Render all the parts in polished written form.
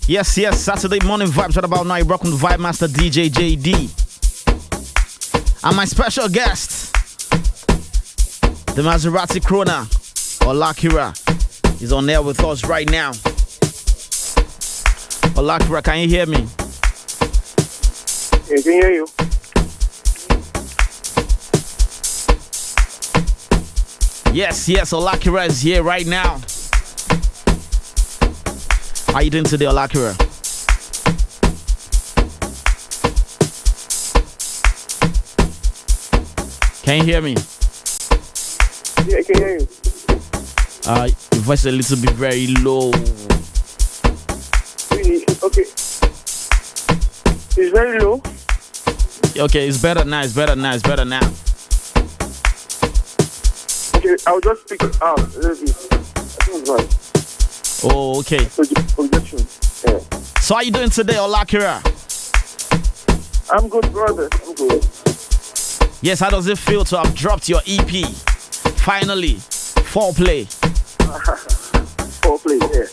Yes, Saturday morning vibes right about now. You rock with Vibe Master DJ JD. And my special guest, the Maserati Krona, OLAKIRA, is on air with us right now. OLAKIRA, can you hear me? Yeah, I can hear you. Yes, OLAKIRA is here right now. How you doing today, OLAKIRA? Can you hear me? Yeah, I can hear you. Your voice is a little bit very low. Really? Okay. It's very low. Okay, it's better now. Okay, I'll just speak it out. I think it's right. Oh, okay. Projection. Yeah. So how you doing today, OLAKIRA? I'm good, brother. I'm good. Yes, how does it feel to have dropped your EP? Finally, foreplay. Foreplay, yeah.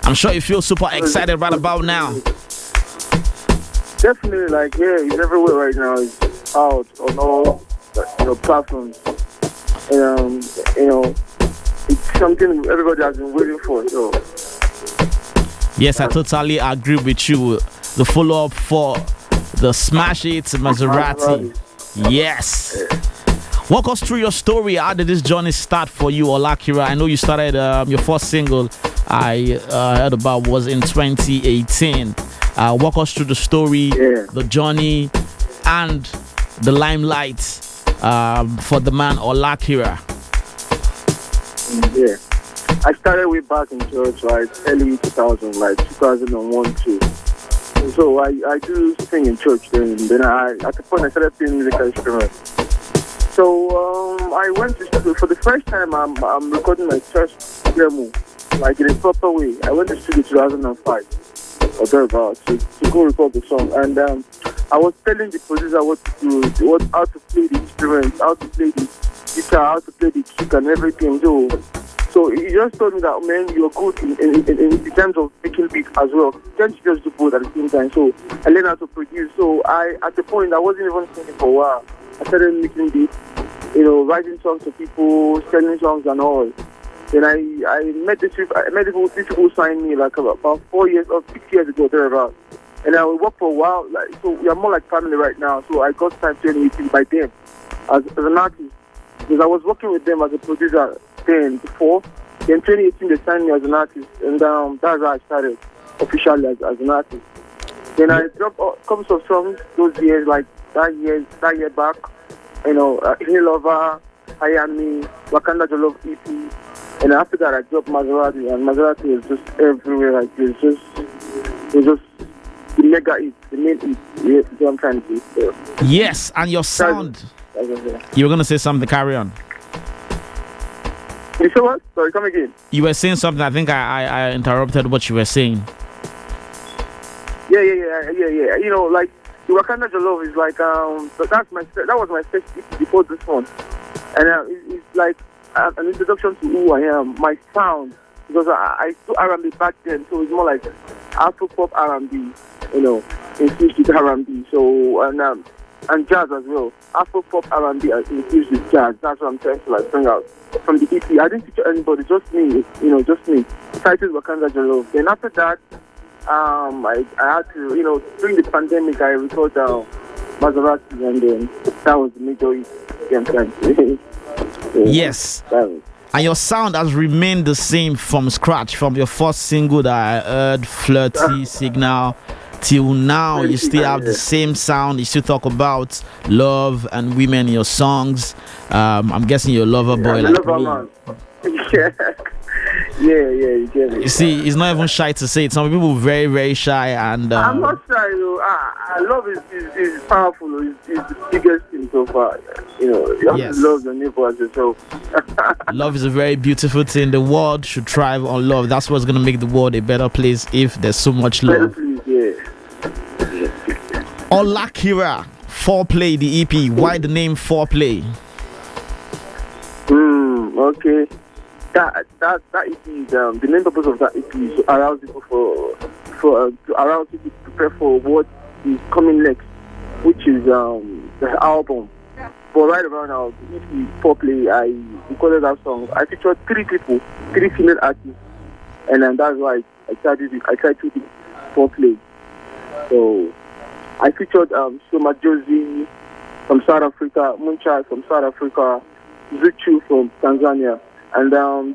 I'm sure you feel super excited right about now. Definitely, like, yeah, it's everywhere right now. It's out on all, platforms. It's something everybody has been waiting for. So. Yes, I totally agree with you. The follow-up for the Smash It Maserati. Yes. Walk us through your story. How did this journey start for you, OLAKIRA? I know you started your first single I heard about was in 2018. Walk us through the story, the journey, and the limelight for the man OLAKIRA. Yeah. I started way back in church, right? Early 2000, like 2001 too. And so I do sing in church then. Then at the point I started playing musical instruments. So I went to studio for the first time. I'm recording my first demo, like in a proper way. I went to studio 2005 or thereabouts to go record the song, and I was telling the producer what to do, how to play the instruments, how to play the guitar, how to play the kick and everything. So he just told me that, man, you're good in terms of making beats as well. You can't just do both at the same time. So I learned how to produce. So at the point I wasn't even singing for a while. I started making beats, writing songs to people, selling songs and all. Then I met these people signed me like about 4 years or 6 years ago, thereabouts. And I worked for a while, so we are more like family right now. So I got signed 2018 by them as an artist. Because I was working with them as a producer then before. Then 2018 they signed me as an artist, and that's how I started officially as an artist. Then I dropped a couple of songs those years, like that year back. Hey Lover, I Am Me, Wakanda Jolove EP. And after that I dropped Maserati, and Maserati is just everywhere. Like it's just the mega hit, the main hit. You know what I'm trying to say. Yes, and your sound. You were gonna say something. Carry on. You say what? Sorry, come again. You were saying something. I think I interrupted what you were saying. Yeah. Like the Wakanda Jolove is like that was my first EP before this one, and it's like an introduction to who I am, my sound, because I do R&B back then, so it's more like Afro pop R&B, infused with R&B. So and jazz as well. Afro pop R&B infused with jazz. That's what I'm trying to like bring out from the EP. I didn't feature anybody, just me. Just me. Titled Wakanda Jolove. Then after that, I had to, during the pandemic, I recorded Maserati, and then that was the major hit. Yes. And your sound has remained the same from scratch, from your first single that I heard, Flirty Signal, till now. You still have the same sound. You still talk about love and women in your songs. I'm guessing you're a lover boy like me. Man. Yeah, you get it. You see, he's not even shy to say it. Some people are very, very shy, and I'm not shy, love is powerful. It's the biggest thing so far. You have to love your neighbor as yourself. Love is a very beautiful thing. The world should thrive on love. That's what's gonna make the world a better place if there's so much love. OLAKIRA, Foreplay, the EP. Why the name Foreplay? Okay. That EP is the main purpose of that EP is to arouse people to arouse people to prepare for what is coming next, which is the album. But right around now, the EP Foreplay, I recorded that song. I featured 3 people, 3 female artists, and then that's why I tried to do Foreplay. So I featured Shoma Josie from South Africa, Muncha from South Africa, Zuchu from Tanzania. And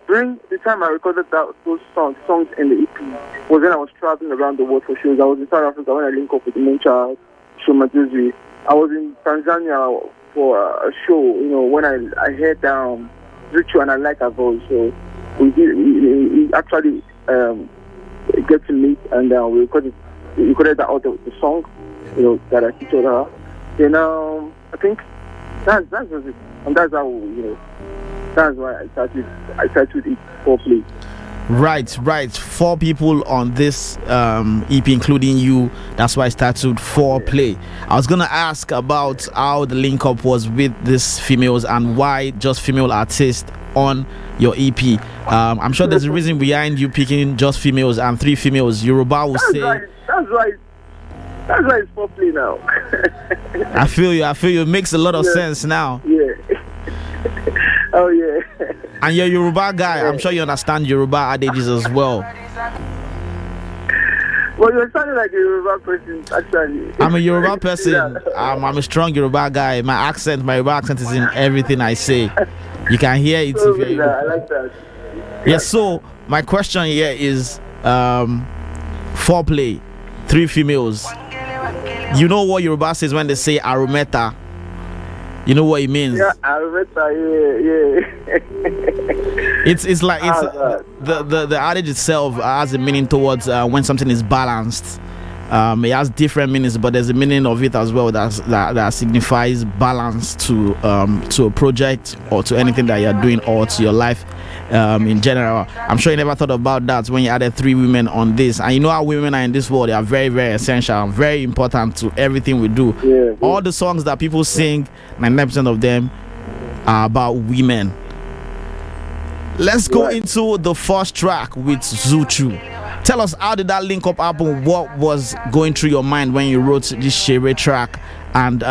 during the time I recorded those songs in the EP was when I was traveling around the world for shows. I was in South Africa when I linked up with Muncha, Shoma Josie. I was in Tanzania for a show, when I heard Zuchu and I like her voice. So we actually get to meet and we recorded that out of the song, that I featured her. Then I think that's just it. And that's how that's why I started it Foreplay. Right. 4 people on this EP, including you. That's why I started Foreplay. I was gonna ask about how the link up was with these females and why just female artists on your EP. I'm sure there's a reason behind you picking just females and 3 females. Yoruba will say. That's right. It's Foreplay now. I feel you. It makes a lot of sense now. Yeah. Oh yeah. And you're a Yoruba guy. I'm sure you understand Yoruba adages as well. Well, you're sounding like a Yoruba person, actually. I'm a Yoruba person. Yeah. I'm a strong Yoruba guy. My Yoruba accent is in everything I say. You can hear it. So I like that. Yeah, so my question here is Foreplay, 3 females. You know what Yoruba says when they say arometa? You know what it means? Yeah, arometa, yeah. It's like the adage itself has a meaning towards when something is balanced. It has different meanings, but there's a meaning of it as well that signifies balance to a project or to anything that you're doing or to your life in general. I'm sure you never thought about that when you added 3 women on this. And you know how women are in this world, they are very, very essential, very important to everything we do. Yeah. All the songs that people sing, 99% of them are about women. Let's go into the first track with Zuchu. Tell us, how did that link up happen? What was going through your mind when you wrote this Shere track, and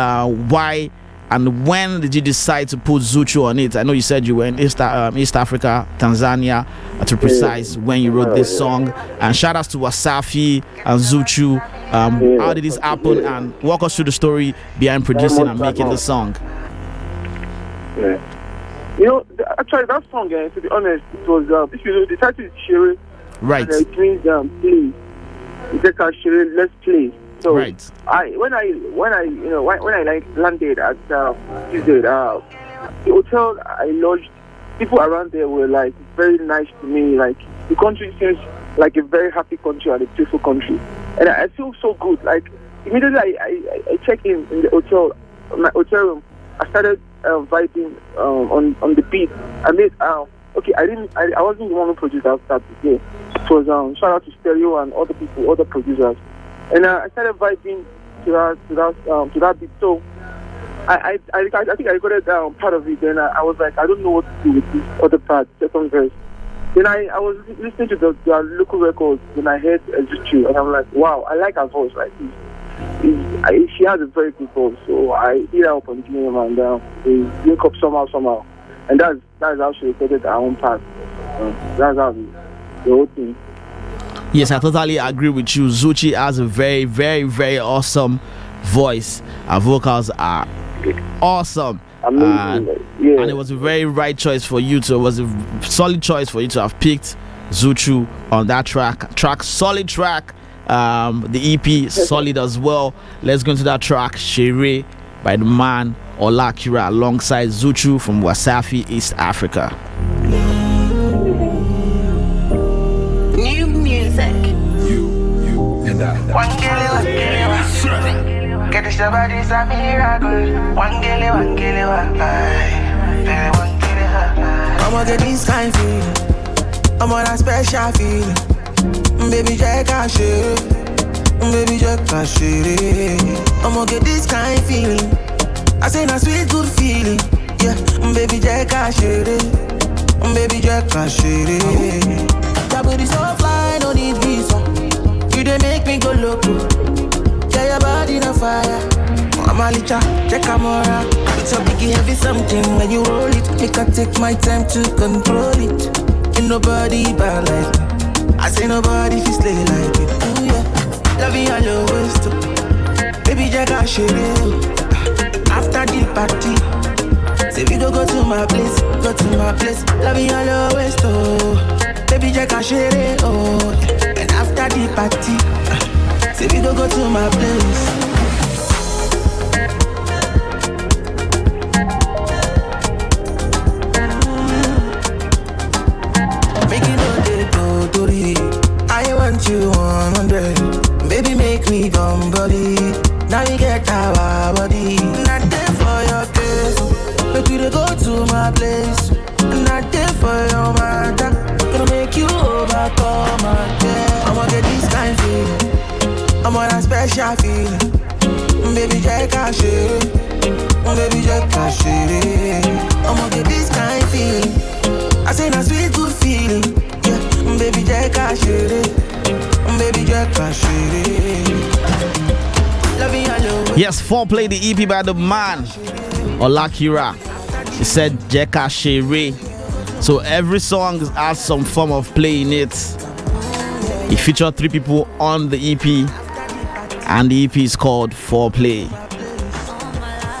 why and when did you decide to put Zuchu on it? I know you said you were in East Africa, Tanzania, to precise, when you wrote this song. And shout outs to Wasafi and Zuchu. How did this happen? And walk us through the story behind producing and making the song. Yeah. Actually, that song, to be honest, it was the title is Shere. Right. And it means play. It's like Shere, let's play. So right. When I landed at Tuesday, the hotel I lodged, people around there were like very nice to me. Like, the country seems like a very happy country and a peaceful country, and I feel so good. Like, immediately I checked in the hotel, my hotel room. I started vibing on the beat. I made I wasn't the one who produced that today. It was shout out to Stereo and other people, other producers, and I started vibing to that beat. So I think I recorded part of it. Then I was like, I don't know what to do with this other part, second verse. Then I was listening to the local records. Then I heard Zuchu, and I'm like, wow, I like her voice. Like, she has a very good voice. So I hit her up on DM, and we link up somehow, and that's how she recorded her own part. That's how the whole thing. Yes, I totally agree with you. Zuchi has a very, very, very awesome voice. Her vocals are awesome. And it was a very right choice for you to. It was a solid choice for you to have picked Zuchu on that track. Solid track. The EP solid as well. Let's go into that track, Shere by the man OLAKIRA alongside Zuchu from Wasafi, East Africa. New music. You and I. One get this body's a miracle. One gilly, I'ma get this kind feeling. I'm on that special feeling. Baby, Jack, I share. Baby, Jack, I share. I'ma get this kind feeling. I say, a sweet, good feeling. Yeah, baby, Jack, I share. Baby, Jack, I share it. That booty so fly, no need visa. You dey make me go loco. Yeah, your body on fire. I'm a licha, check camera. It's a biggie heavy something when you roll it. Make I take my time to control it. Ain't nobody bad like me. I say nobody fi slay like it. Ooh yeah, loving all your ways too. Baby Jack, I share it. After the party, say we go to my place, go to my place. Loving all your ways too. Baby Jack, I share it. Oh, yeah. And after the party, say we go to my place. I want you 100. Baby, make me come body. Now we get our body. Not there for your case, but we go to my place. Not there for your matter. Gonna make you overcome again. I'ma get this kind of feeling. I'm on a special feeling. Baby, Jack, I share it. Baby, Jack, I share it. I'ma get this kind of feeling. I say na sweet good feeling. Yeah, baby, Jack, I share it. Baby, Jack, I share it. Yes, Foreplay, the EP by the man OLAKIRA. He said Jeka Shere. So every song has some form of play in it. He featured 3 people on the EP, and the EP is called Foreplay.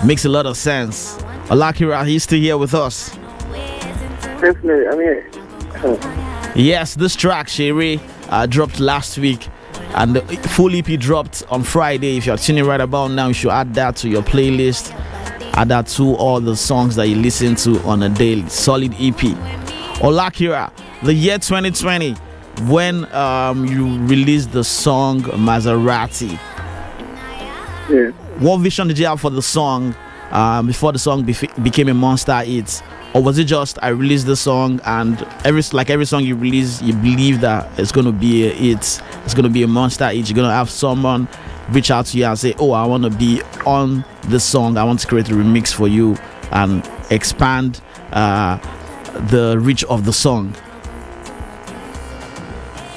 Makes a lot of sense. OLAKIRA, he's still here with us. Definitely, I'm here. Yes, this track Shere dropped last week, and the full EP dropped on Friday. If you're tuning right about now, you should add that to your playlist. Add that to all the songs that you listen to on a daily. Solid EP. OLAKIRA, the year 2020, when you released the song Maserati. Yeah. What vision did you have for the song before the song became a monster hit? Or was it just I released the song and every song you release, you believe that it's going to be a hit, it's going to be a monster hit, you're going to have someone reach out to you and say, oh, I want to be on this song, I want to create a remix for you and expand the reach of the song?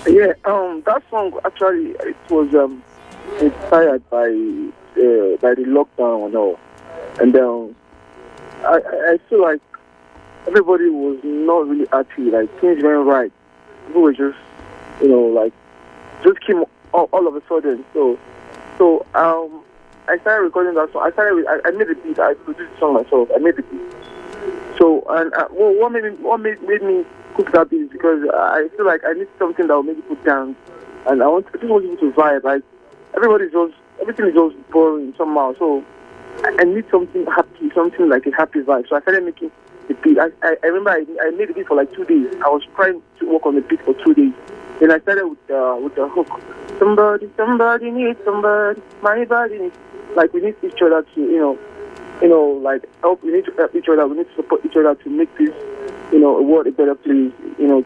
Yeah, that song actually, it was inspired by the lockdown and all. And I feel like everybody was not really happy. Like, things went right. People were just, just came all of a sudden. So I started recording that song. I made the beat. I produced the song myself. I made the beat. So, and what made me cook that beat is because I feel like I need something that will make people dance, and I just want people to vibe. Like, everything is just boring somehow. So I need something happy, something like a happy vibe. So I started making the beat. I remember I made the beat for like 2 days. I was trying to work on the beat for 2 days. Then I started with the hook. Somebody needs somebody. My body needs. Like, we need each other to, like, help. We need to help each other. We need to support each other to make this, a world a better place.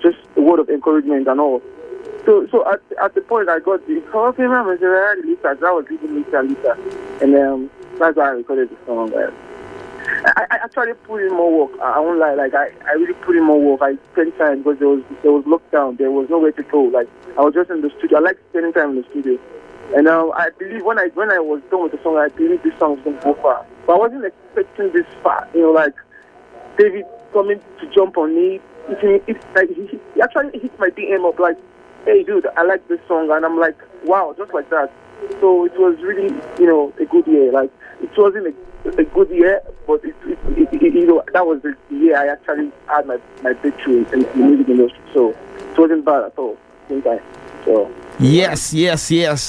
Just a word of encouragement and all. So at the point I got the okay, Maserati, that was even later. And that's why I recorded the song. I actually put in more work. I won't lie. Like, I really put in more work. I spent time because there was lockdown. There was nowhere to go. Like, I was just in the studio. I like spending time in the studio. And I believe when I was done with the song, I believe this song was going to go far. But I wasn't expecting this far. Like, David coming to jump on me. He actually hit my DM up like, hey dude, I like this song. And I'm like, wow, just like that. So it was really, a good year. Like, it wasn't a good year, but that was the year I actually had my breakthrough in the music industry. So it wasn't bad at all. Same time. So. Yes.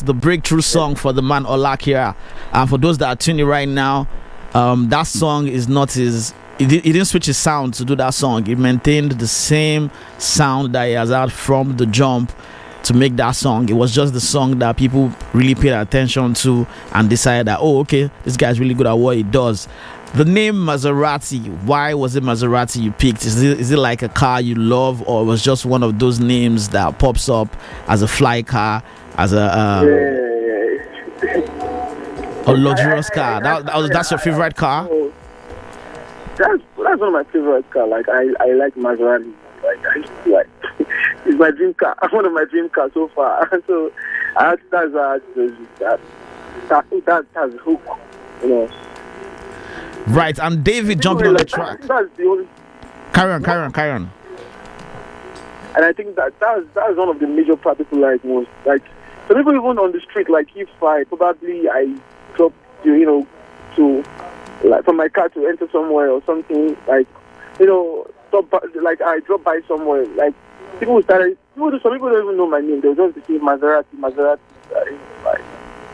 The breakthrough song for the man OLAKIRA. And for those that are tuning right now, that song is not his. He didn't switch his sound to do that song. He maintained the same sound that he has had from the jump to make that song. It was just the song that people really paid attention to and decided that, oh, okay, this guy's really good at what he does. The name Maserati, why was it Maserati you picked? Is it like a car you love, or it was just one of those names that pops up as a fly car, as a luxurious car? That's your favorite car? That's one of my favorite cars. Like I like Maserati. Like I used to like it's my dream car. One of my dream cars so far. So that's hook, you know. Right, and David jumping on the track. That's the only. Carry on. And I think that is one of the major part people like most. Like, so people even on the street, like if I drop, you know, to like from my car to enter somewhere or something, like, you know, like I drop by somewhere, like some people don't even know my name. They'll just say Maserati. Like,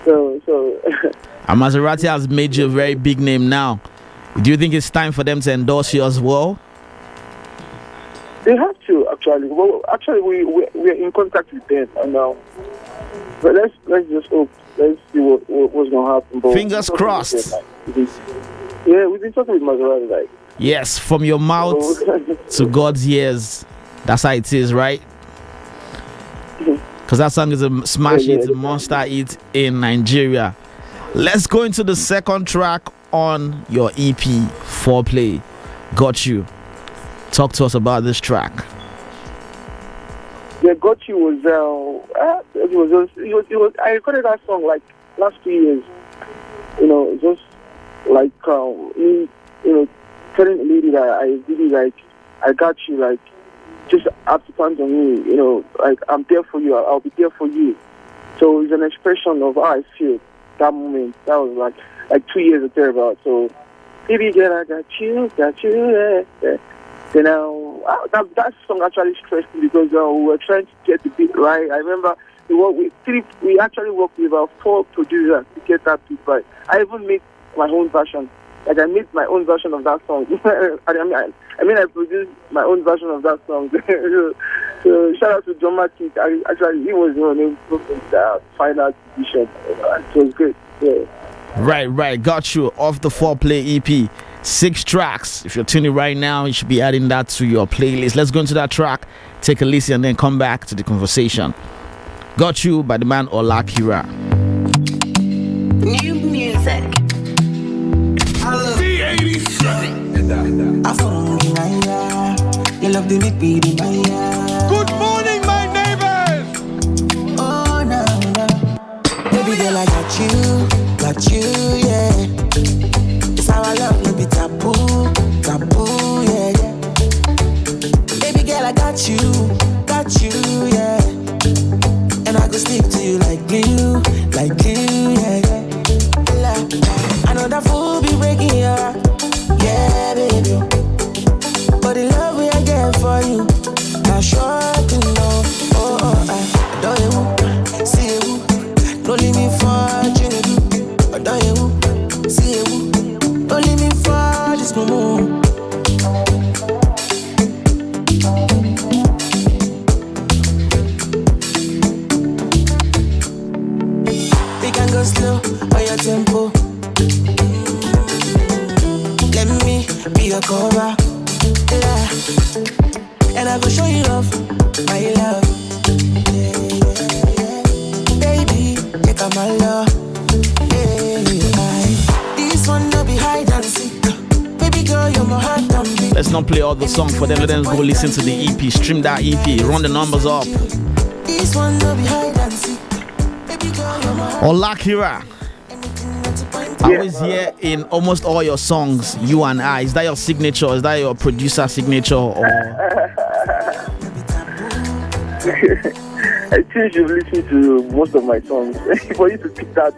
so. And Maserati has made you a very big name now. Do you think it's time for them to endorse you as well? They have to actually. Well, actually, we're in contact with them, and but let's just hope. Let's see what's gonna happen. But fingers crossed. Yeah, we've been talking with Maserati, like. Yes, from your mouth to God's ears. That's how it is, right? Because that song is a smash hit, a monster hit in Nigeria. Let's go into the second track on your EP, Foreplay. Got You. Talk to us about this track. Yeah, Got You was I recorded that song like last 2 years. You know, just like me, you know, telling the lady that I really like, I got you, like, just have to stand on me, you know, like I'm there for you, I'll be there for you. So it's an expression of how I feel that moment. That was like 2 years or thereabout. So, baby girl, I got you, yeah. You know, that song actually stressed me because we were trying to get the beat right. I remember we actually worked with about 4 producers to get that beat right. I even made my own version. Like I made my own version of that song. I produced my own version of that song. So shout out to Dramatic. Actually, he was the one who put the final edition. It was great. Yeah. Right. Got You off the Foreplay EP. 6 tracks. If you're tuning right now, you should be adding that to your playlist. Let's go into that track, take a listen, and then come back to the conversation. Got You by the man OLAKIRA. New music. Good morning, my neighbors. Oh, no. Baby girl, I got you, yeah. It's how I love, no be taboo, yeah. Baby girl, I got you, yeah. And I go stick to you like glue, yeah. I know that fool be breaking your heart, yeah, baby. But the love we I get for you, not sure to know. I adore you, see you, don't leave me for you. Adore you, see you, don't leave me for this moment. We can go slow on your tempo. Let me be your cover, yeah. And I go show you off, my love, yeah. Baby, take out my love, yeah. This one no be hide and seek. Baby girl, you're my heart and beat. Let's not play all the song for them. Let them go listen to the EP, stream that EP, run the numbers up. This one no be hide and seek. Baby girl, you're my heart. OLAKIRA. I always hear in almost all your songs, You and I. Is that your signature? Is that your producer signature? Or? I think you've listened to most of my songs. For you to pick that,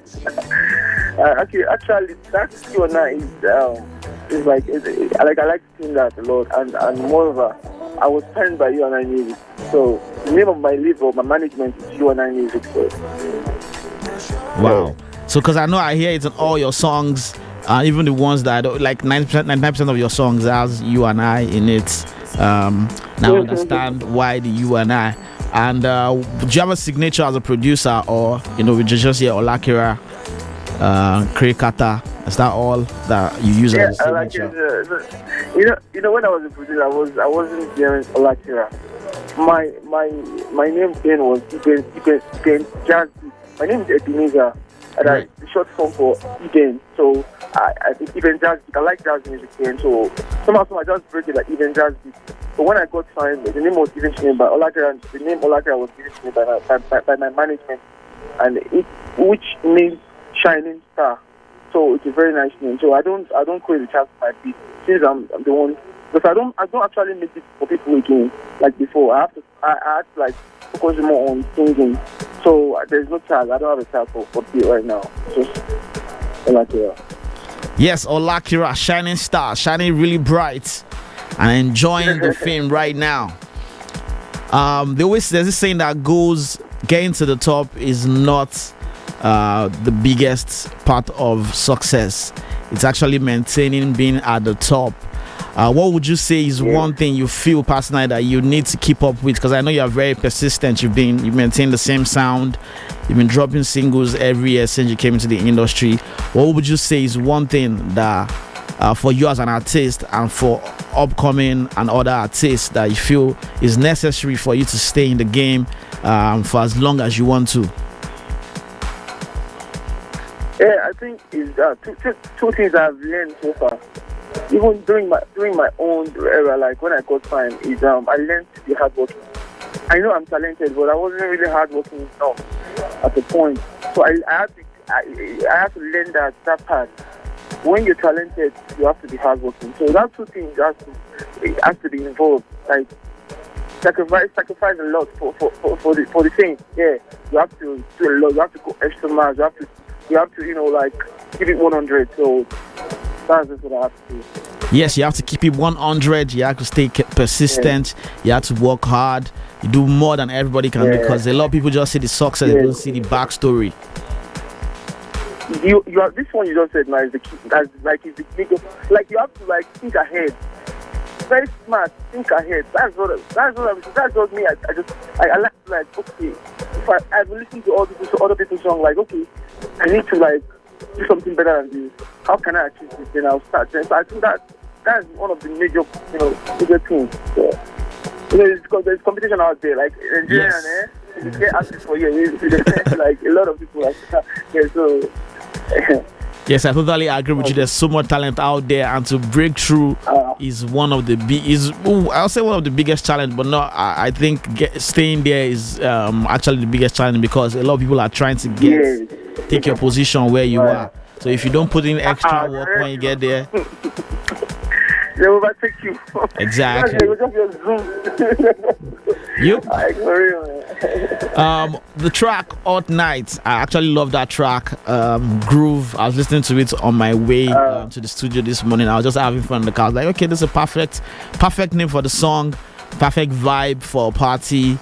actually, that You and I is like I like to sing that a lot, and moreover, I was signed by You and I Music. So the name of my label, my management is You and I Music. So. Wow. So, because I know I hear it in all your songs, even the ones that I don't like, 99% of your songs has You and I in it. Now I understand why the You and I. And do you have a signature as a producer, or we just hear OLAKIRA, Krekata? Is that all that you use as a signature? You know, when I was a producer, I wasn't hearing OLAKIRA. My name then was Iben Jazzy. My name is Ebenezer. and Right. the short form for Eden. So I think Eden Jazz Beat. I like jazz music, and so somehow I just break it like Eden Jazz Beat. But when I got signed, the name was given to me by OLAKIRA. The name OLAKIRA was given to me by my management, and which means shining star. So it's a very nice name. So I don't create the chance for my beat since I'm the one, because I don't actually make it for people again like before. I have to like focus more on singing. So there's no tag. I don't have a tag for beat right now. Just OLAKIRA. Yes, OLAKIRA, shining star, shining really bright, and enjoying the fame right now. There's this saying that goes, getting to the top is not the biggest part of success. It's actually maintaining being at the top. What would you say is one thing you feel personally that you need to keep up with? Because I know you are very persistent. You maintain the same sound. You've been dropping singles every year since you came into the industry. What would you say is one thing that for you as an artist and for upcoming and other artists that you feel is necessary for you to stay in the game for as long as you want to? Yeah, I think is two things I've learned so far. Even during my own era, like when I got signed, is I learned to be hardworking. I know I'm talented, but I wasn't really hardworking enough at the point. So I have to learn that part. When you're talented, you have to be hardworking. So that two things has to be involved. Like sacrifice a lot for the thing. Yeah, you have to do a lot. You have to go extra miles. You have to like give it 100. So that's just what I have to do. Yes, you have to keep it 100. You have to stay persistent. You have to work hard. You do more than everybody can do, because a lot of people just see the success, they don't see the backstory. You have this one you just said now is the key. That's like is the biggest. Like you have to like think ahead. Very smart. Think ahead. That's what me. I like to like okay. If I've listened to other people's songs, like okay, I need to like do something better than this. How can I achieve this? Then I'll start. So I think that's one of the major things. So, because there's competition out there, like Nigeria, you get artists for you. Like a lot of people, like so. Yes, I totally agree with you. There's so much talent out there, and to break through is one of the I'll say one of the biggest challenge, but no, I think staying there is actually the biggest challenge, because a lot of people are trying to take your position where you are. So if you don't put in extra work when you get there, they will overtake you. Exactly. Yep. The track Hot Night, I actually love that track. Groove. I was listening to it on my way to the studio this morning. I was just having fun in the car. I was like, okay, this is a perfect name for the song, perfect vibe for a party.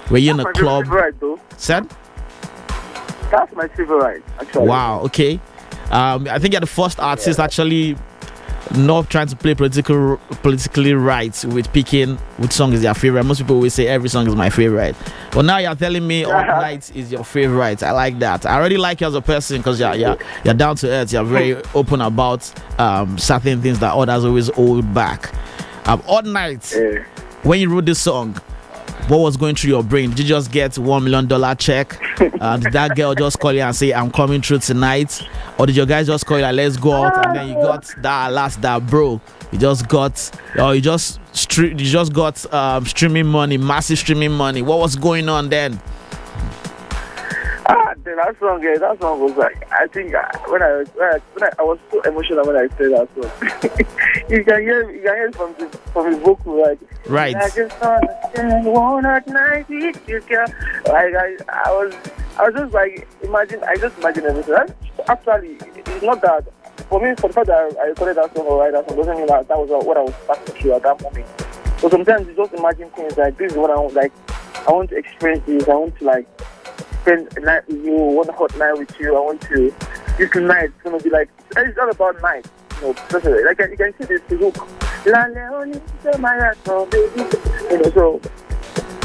Where you're in a club. Said? That's my favorite, actually. Wow. Okay. I think you're the first artist actually not trying to play politically right with picking which song is their favorite. Most people will say every song is my favorite, but now you're telling me Hot Night is your favorite. I like that. I already like you as a person, because you're down to earth. You're very open about certain things that others always hold back. Hot Night, when you wrote this song, what was going through your brain? Did you just get $1 million check? Did that girl just call you and say, I'm coming through tonight? Or did your guys just call you like, let's go out, and then you got that bro? You just got streaming money, massive streaming money. What was going on then? That song was like, I think when I was so emotional when I said that song. you can hear it from his vocal, like, right. I just understand one night with you, girl. Like I was just like I just imagine everything. Actually, it's not that. For me, for the fact that I recorded that song or write that song doesn't mean that was what I was passing through at that moment. So sometimes you just imagine things like, this is what I want. Like, I want to experience this. I want to like spend a night with you, one hot night with you. I want to. This night is gonna be like, it's all about night. Especially like you can see this hook. So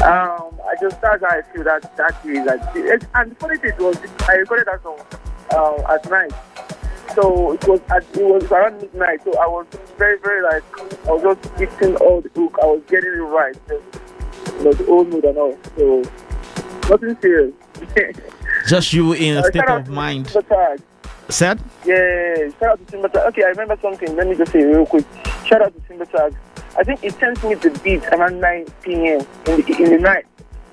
I just that's how I feel that day. Like, and the funny thing was, I recorded that song at night. So it was around midnight. So I was very, very like, I was just eating all the hook. I was getting it right. The old mood and all. So nothing serious. Just you in a state shout out of to mind. Timbertag. Said? Yeah, shout out to Timbertag. Okay, I remember something. Let me just say real quick. Shout out to Timbertag. I think he sent me the beat around 9 p.m. in the night.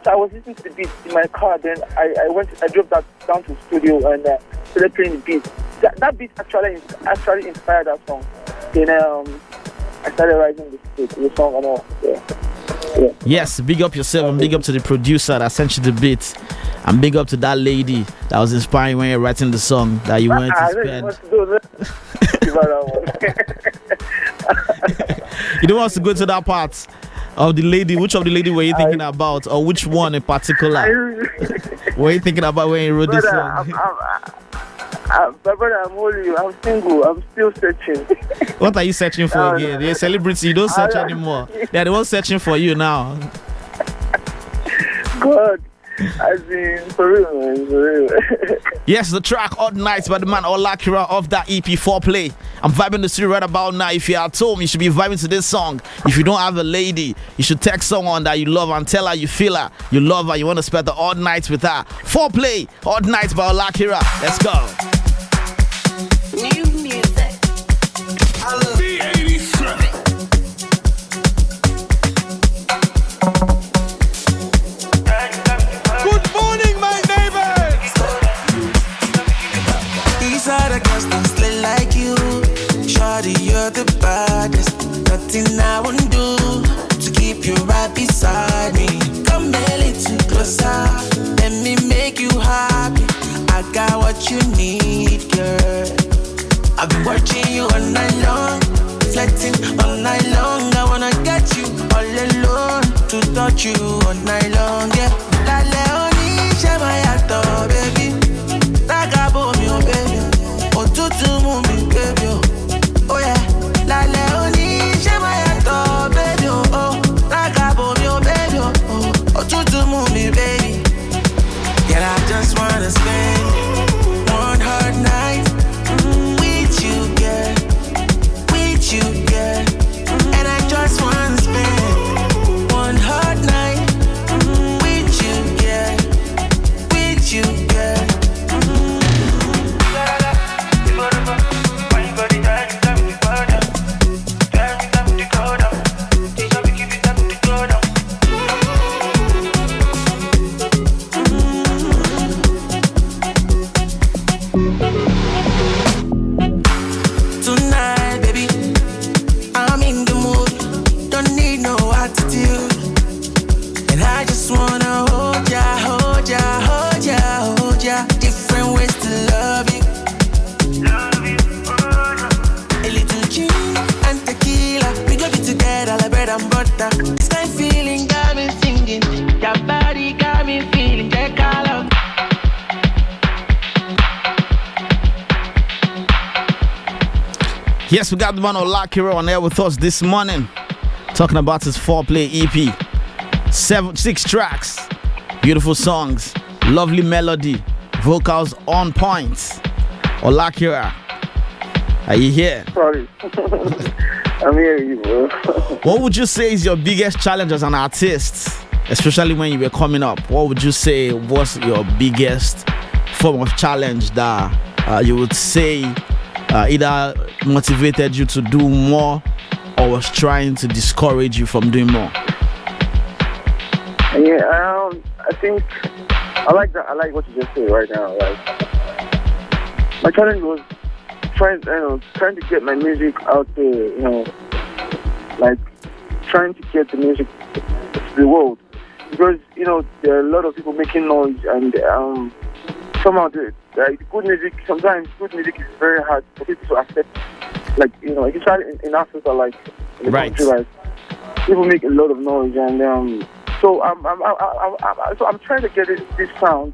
So I was listening to the beat in my car. Then I drove that down to the studio and started playing the beat. That beat actually inspired that song. Then I started writing the song and all. Yeah. Yes, big up yourself and big up to the producer that sent you the beat. And big up to that lady that was inspiring when you're writing the song that you wanted to spend. You don't want to go to that part of the lady. Which of the lady were you thinking about, or which one in particular were you thinking about when you wrote this song? My brother, I'm single. I'm still searching. What are you searching for again? You're a celebrity. You don't search anymore. They're the ones searching for you now. God. As in, for real, man, for real. Yes, the track Odd Nights by the man OLAKIRA of that EP 4Play. I'm vibing the studio right about now. If you're at home, you should be vibing to this song. If you don't have a lady, you should text someone that you love and tell her you feel her, you love her, you want to spend the odd nights with her. 4Play, Odd Nights by OLAKIRA. Let's go. New music. I love Good morning, my neighbors. these are the girls that slay like you. Shawty, you're the baddest. Nothing I won't do to keep you right beside me. Come a little closer. Let me make you happy. I got what you need, girl. I've been watching you all night long, flirting all night long. I wanna get you all alone, to touch you all night long, yeah. La Leonie, Shemayato, baby. Tagabo mi, oh baby. Oh, tutu mu mi, baby. Oh yeah. La Leonie, Shemayato, baby. Oh, Tagabo mi, oh baby. Oh, tutu mu mi, baby. Yeah, I just wanna spend one hard night with you, girl. With you, girl. And I just wanna spend one hard night with you, girl. With you, girl. Tonight, baby, I'm in the mood. Don't need no attitude. And I just wanna hold ya, hold ya, hold ya, hold ya. Different ways to love you. A little gin and tequila. We go be together like bread and butter. This kind of feeling got me singing. Your body got me feeling that color. Yes, we got the man OLAKIRA on air with us this morning, talking about his 4Play EP. 6 tracks, beautiful songs, lovely melody, vocals on point. OLAKIRA, are you here? Sorry. I'm hearing you, bro. What would you say is your biggest challenge as an artist, especially when you were coming up? What would you say was your biggest form of challenge that you would say either motivated you to do more or was trying to discourage you from doing more? Yeah, I think I like that. I like what you just said right now. Like, my challenge was trying to get my music out there. Like trying to get the music to the world, because there are a lot of people making noise, and somehow the good music. Sometimes good music is very hard for people to accept. Like especially in Africa, like in the country, like people make a lot of noise, and so I'm trying to get this sound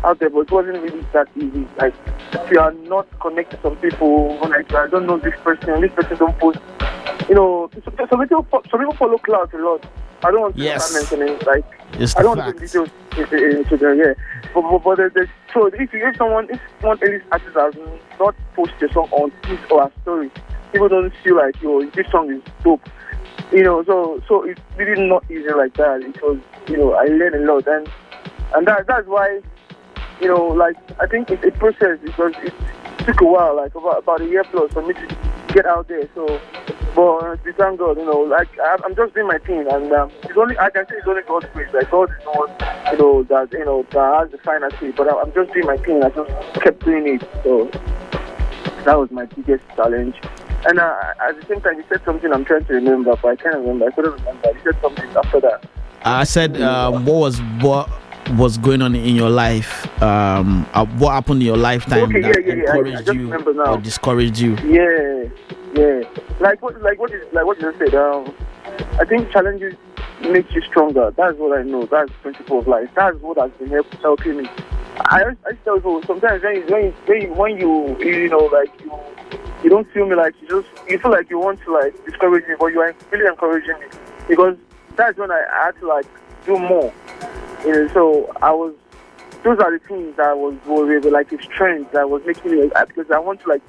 out there, but it wasn't really that easy. Like, if you are not connected to some people, like I don't know this person don't post. Some people follow clouds a lot. I don't want to start mentioning, like, I don't want to get details into them, yeah. But so if someone elite artist has not post your song on his or her story, people don't feel like, this song is dope. So it's really not easy like that. It was, I learned a lot, and that's why like I think it's a process because it took a while, like about a year plus for me to get out there. So, but we thank God, like I'm just doing my thing, and it's only I can say it's only God's grace. Like God is the one, that has the final say. But I'm just doing my thing. I just kept doing it. So that was my biggest challenge. And at the same time, you said something I'm trying to remember, but I can't remember. I couldn't remember. You said something after that. I said, what was going on in your life? What happened in your lifetime that encouraged you or discouraged you? Yeah. Like what you said. I think challenges make you stronger. That's what I know. That's the principle of life. That's what has been helping me. I tell people sometimes when you don't feel me, like you feel like you want to like discourage me, but you are really encouraging me, because that's when I had to like do more. So those are the things that was like a strength that was making me, because I want to like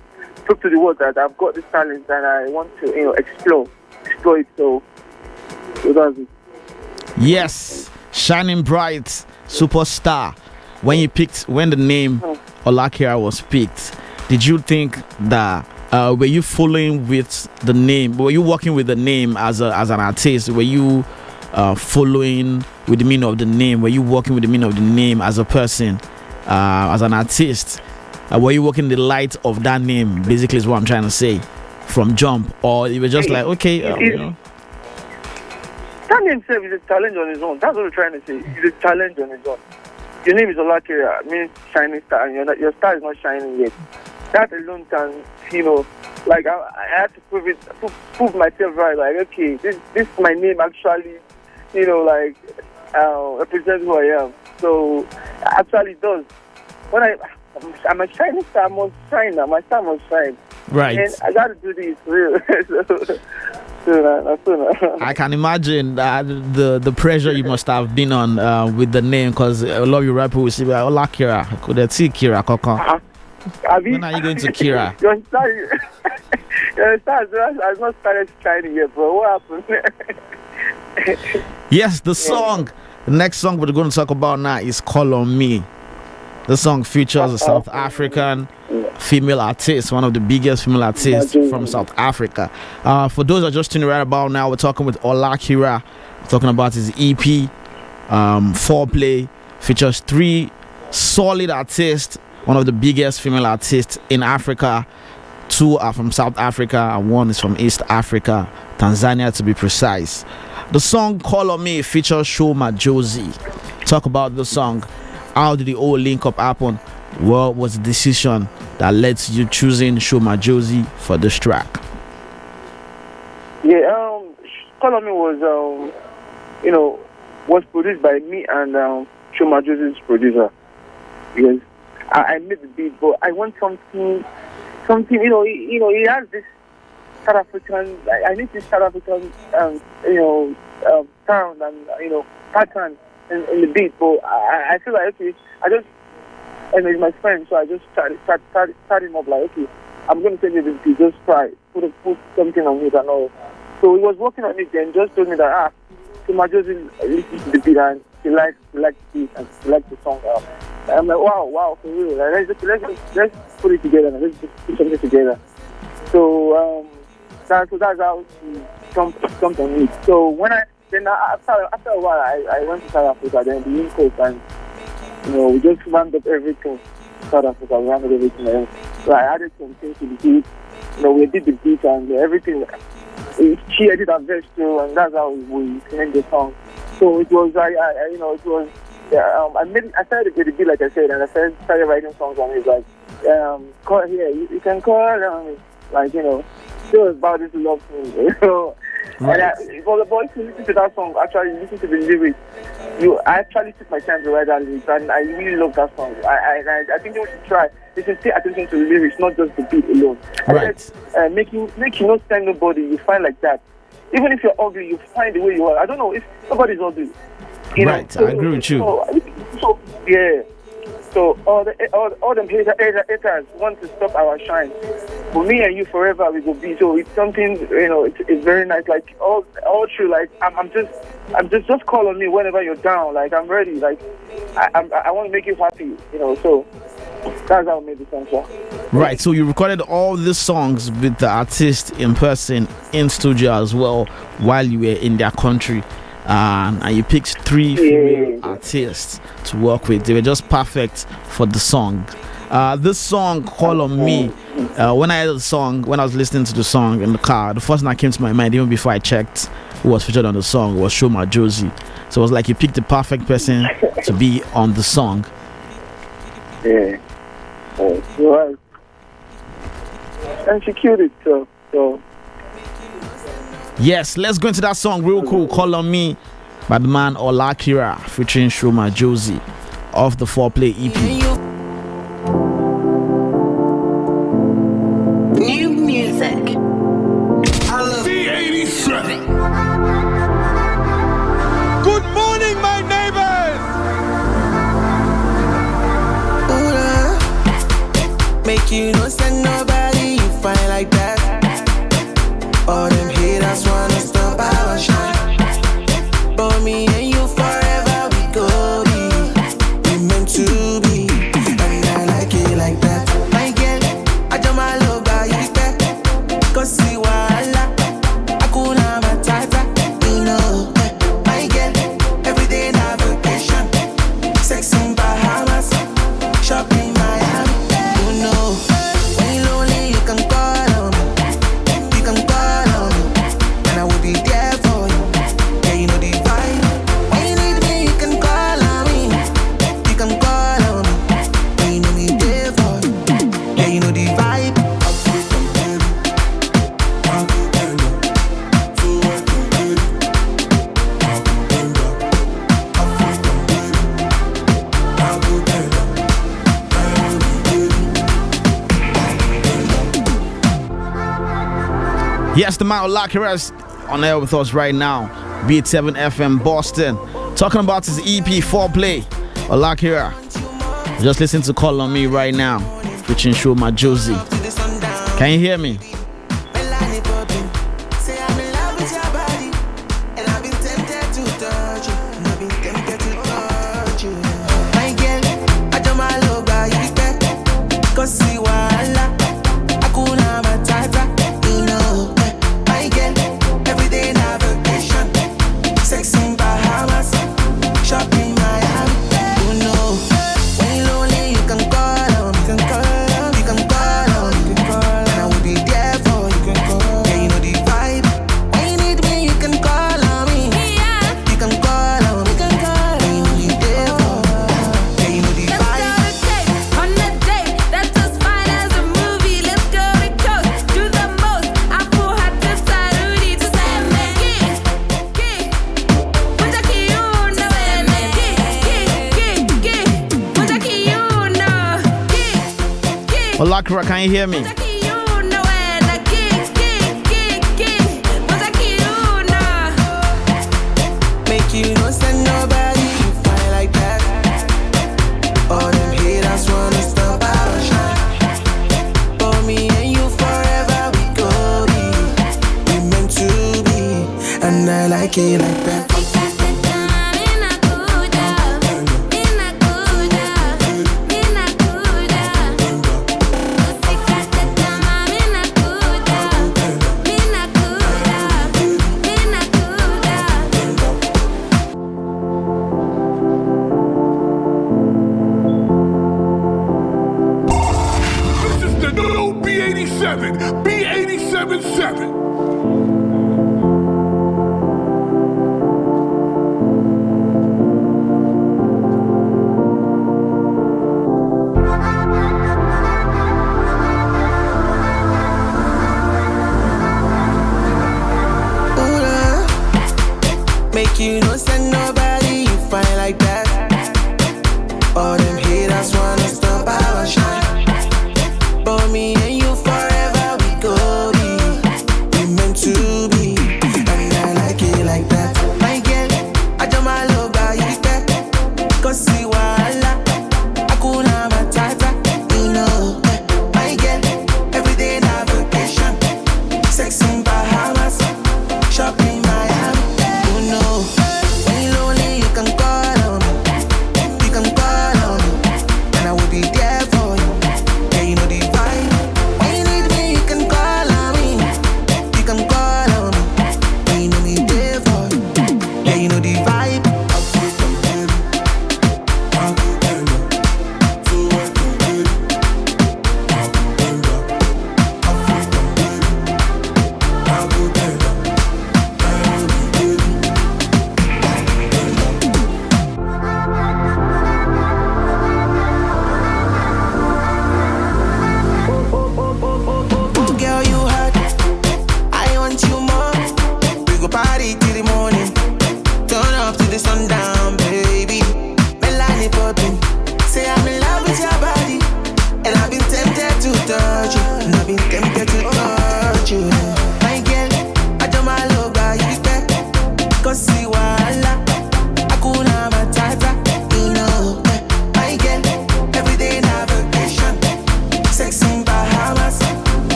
prove to the world that I've got this talent and I want to explore it. So that's it. Yes, shining bright superstar. When the name OLAKIRA was picked, did you think that were you following with the name? Were you working with the name as an artist? Were you following with the meaning of the name? Were you working with the meaning of the name as a person, as an artist? Were you working the light of that name? Basically, is what I'm trying to say from jump, or you were just like, okay, that name itself is a challenge on its own. That's what we're trying to say. It's a challenge on its own. Your name is OLAKIRA, means shining star, and your star is not shining yet. That alone can, like I had to prove myself right. Like, okay, this my name actually, represents who I am. So actually it does. When I'm a shining star, I must shine now. My star must shine. Right. And I got to do this real. I can imagine the pressure you must have been on with the name, because a lot of you rappers will say, OLAKIRA, could they see Kira Koko? When are you going to Kira? Your star has not started shining yet, bro. What happened? Yes, the next song we're going to talk about now is Call On Me. The song features a South African female artist, one of the biggest female artists from South Africa. For those that are just tuning right about now, we're talking with OLAKIRA, talking about his EP, Foreplay, features 3 solid artists, one of the biggest female artists in Africa. 2 are from South Africa and 1 is from East Africa, Tanzania to be precise. The song Call On Me features Show Majozi. Talk about the song. How did the whole link up happen? What was the decision that led to you choosing Show Majozi for this track? Yeah, Call On Me was produced by me and Show Majozi's producer. Because I made the beat, but I want something. He has this South African. I need this South African, sound and pattern in the beat. But I feel like, okay, and he's my friend, so I just started him up like, okay, I'm going to send you this beat, just try, put something on it and all. So he was working on it and just told me that, so Majozi listens to the beat and he likes the beat and he likes the song. And I'm like, wow, for real. Like, let's put it together and let's just put something together. So that's how he jumped on it. So after a while, I went to South Africa, then the East Coast, and we just ramped up everything. South Africa, we ramped up everything. And so I added some things to the beat. We did the beat and everything. She did her verse too, and that's how we made the song. So it was, I started with the beat, like I said, and I started writing songs on it, like, call here, you can call on me, like, still about this love thing, Right. And for the boys who listen to that song, actually listen to the lyrics. I actually took my time to write that lyrics, and I really love that song. I think they should try. They should pay attention to the lyrics, not just the beat alone. Right. Make you not stand nobody. You find like that. Even if you're ugly, you find the way you are. I don't know if nobody's ugly. Right. I agree with you. So yeah. So all them haters want to stop our shine. For me and you forever we will be. So it's something, it's very nice. Like all true. Like I'm just I'm just call on me whenever you're down. Like, I'm ready. Like, I want to make you happy, so that's how I made the song, sir. Right, so you recorded all these songs with the artist in person, in studio as well, while you were in their country. And you picked 3 female artists to work with. They were just perfect for the song. This song, Call on Me, when I heard the song, when I was listening to the song in the car, the first thing that came to my mind, even before I checked who was featured on the song, was Shoma Josie. So it was like you picked the perfect person to be on the song. Yeah. Right. And she killed it, so. Yes, let's go into that song real cool. Call on Me by the man OLAKIRA featuring Shoma Josie off the 4Play EP. New music. B87. Good morning, my neighbors. Make you no send nobody you find like that. All them haters wanna stop our shine. But me and you forever we go be. We meant to be. And I like it like that. My girl, I just my love by you there. Cause see wala Hakuna Matata. My girl, every day in our vacation. Sex in Bahamas, shopping Miami. When you lonely, you can call on me. You can call on me, and I will be there for you. Yeah, you know the vibe. When you need me, you can call on me. You can call on me, and you know me there for you. Yeah, you know the vibe. Yes, the man OLAKIRA is on air with us right now. Beat 7 FM Boston. Talking about his EP 4Play. OLAKIRA. Just listen to Call on Me right now. Featuring Shoma Josie. Can you hear me? OLAKIRA, can you hear me? Make you no send nobody you find like that. All them haters wanna stop our shine. For me and you forever we go be. We meant to be, and I like it like that. B87.7. Make you no send nobody you find like that. All them haters wanna stop our shine. But me and you forever we go be. We meant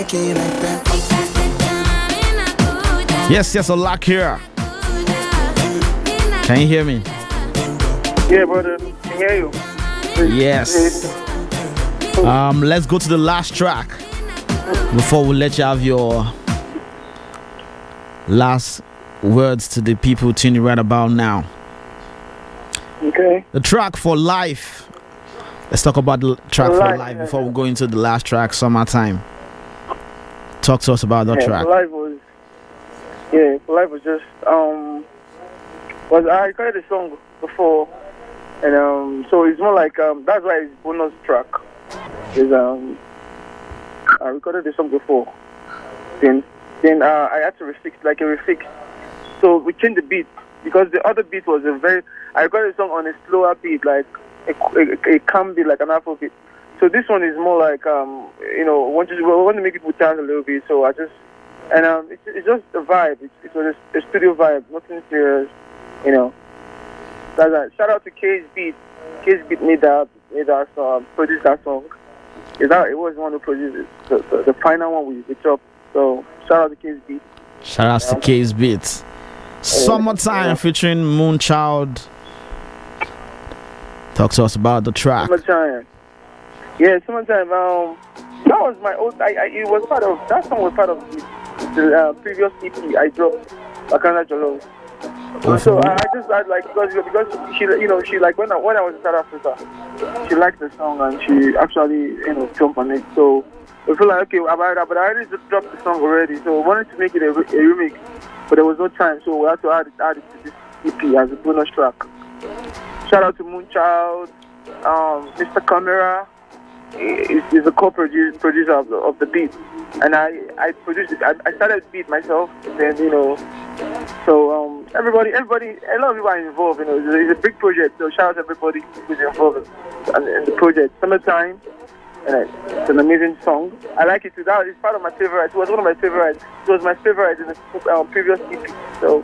like it like that. Yes, OLAKIRA. Can you hear me? Yeah, brother. Can hear you. Yes. Let's go to the last track before we let you have your last words to the people tuning right about now. Okay. The track For Life. Let's talk about the track For Life before we go into the last track, Summertime. Talk to us about that track. For Life was just I recorded the song before, and so it's more like that's why it's bonus track. Is I recorded the song before, then I had to refix. So we changed the beat because the other beat was I recorded the song on a slower beat, like a calm beat, like an Afrobeat. So this one is more like we want to make people dance a little bit. So I just it's just a vibe. It was a studio vibe, nothing serious, That's that. Shout out to Case Beat. Case Beat made that song, produced that song. It was the one who produced it. The final one we dropped. So shout out to Case Beat. Shout out to Case Beat. Summertime featuring Moonchild. Talk to us about the track. Summertime. Yeah, Summertime. That was my old. That song was part of the previous EP I dropped, Akana Jolo. So I just like because she like when I was in South Africa, she liked the song and she actually jumped on it. So we feel like okay, but I already just dropped the song already. So we wanted to make it a remix, but there was no time, so we had to add it to this EP as a bonus track. Shout out to Moonchild, Mr. Camera. Is a co-producer of the beat, and I produced it. I started the beat myself, then so everybody, a lot of people are involved. It's a big project. So shout out to everybody who's involved in the project. Summertime, and it's an amazing song. I like it too. That is part of my favorite. It was one of my favorites. It was my favorite in the previous EP. So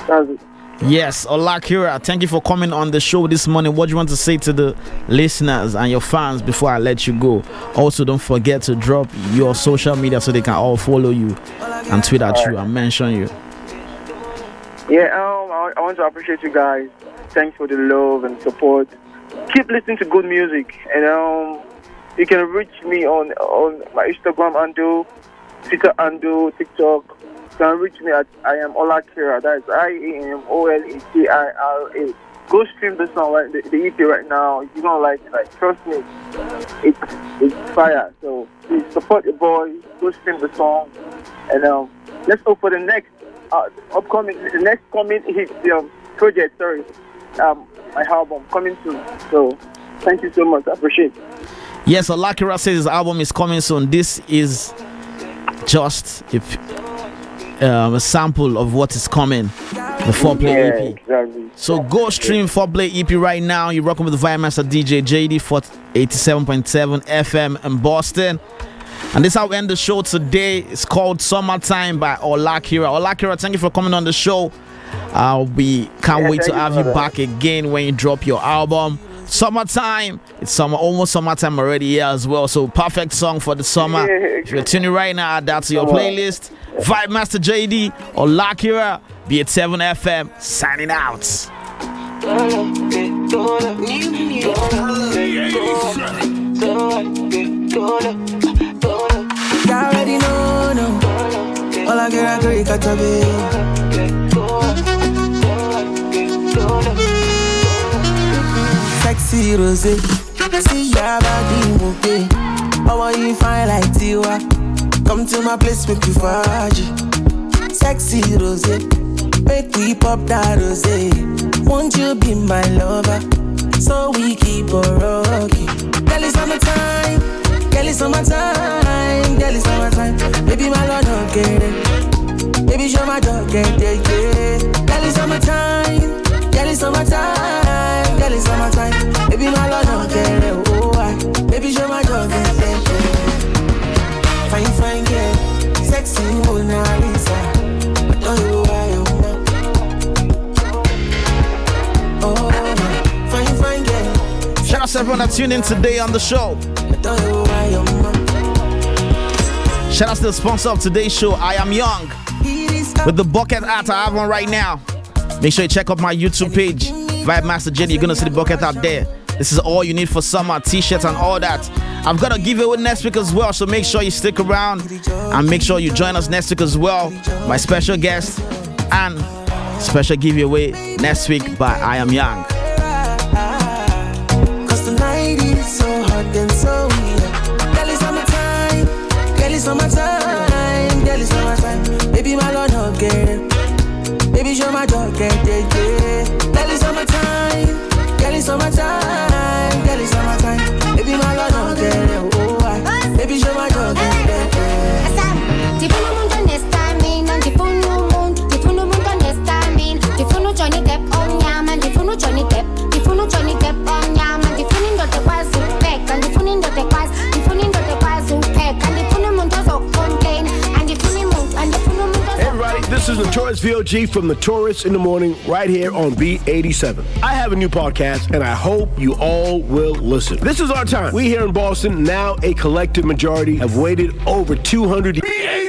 that's it. Yes, OLAKIRA, thank you for coming on the show this morning. What do you want to say to the listeners and your fans before I let you go? Also, don't forget to drop your social media so they can all follow you and tweet at you and mention you. Yeah, I want to appreciate you guys. Thanks for the love and support. Keep listening to good music, and you can reach me on my Instagram handle, Twitter handle, TikTok. You can reach me at I am OLAKIRA. That's IAMOLAKIRA. Go stream the song, right? The EP right now. If you don't like it, trust me, it's fire. So please support your boy. Go stream the song, and let's hope for the next coming project. Sorry, my album coming soon. So thank you so much. I appreciate it. Yes, OLAKIRA says his album is coming soon. This is just a sample of what is coming, the Foreplay EP. Exactly. So go stream Foreplay EP right now. You're rocking with the Vibe Master DJ JD for 87.7 FM in Boston. And this is how we end the show today. It's called Summertime by OLAKIRA. OLAKIRA, thank you for coming on the show. We can't wait to have you back again when you drop your album. Summertime. It's almost summertime already here as well. So perfect song for the summer. If you're tuning right now, add that to your playlist. Vibe Master JD, OLAKIRA, B87 FM, signing out. You already know, no. OLAKIRA, girl, you got to be. Sexy rose, see your body moving. I want you fine like Tiwa. Come to my place, make you faji. Sexy rose, make we pop that rose. Won't you be my lover? So we keep on rocking. Girl, it's summertime. Girl, it's summertime. Girl, it's summertime. Baby, my lord, don't get it. Baby, show my dog, get it, yeah. Girl, it's summertime. Girl, it's summertime. Girl, it's summertime. Baby, my lord, don't get it. Oh, baby, show my dog, get it, yeah. Fine, girl, sexy Mona Lisa. I don't know why you're not. Oh, fine, girl. Shout out to everyone that tuned in today on the show. I don't know why you're not. Shout out to the sponsor of today's show, I Am Young. With the bucket hat, I have one right now. Make sure you check out my YouTube page, Vibe Master Jenny. You're gonna see the bucket out there. This is all you need for summer, t-shirts and all that. I've got a giveaway next week as well, so make sure you stick around and make sure you join us next week as well. My special guest and special giveaway next week by I Am Young. Cause tonight is so hot and so weird. Girl, it's summertime. Girl, it's summertime. Girl, it's summertime. Baby, my lord, no get. Baby, show my dog, get. Girl, it's summertime. Girl, it's summertime. Girl, it's summertime. Baby, my lord, no get. Oh, baby, show my dog, get. Johnny Depp on yam and the phone Johnny Depp. The phone Johnny Depp on yam and the phone ndo te kwazu pek and the phone ndo te kwazu. The phone ndo te kwazu pek and the phone ndo so complain and the phone ndo and the phone ndo. Hey everybody, this is Notorious VOG from Notorious in the Morning right here on B87. I have a new podcast and I hope you all will listen. This is our time. We here in Boston, now a collective majority, have waited over 200 years.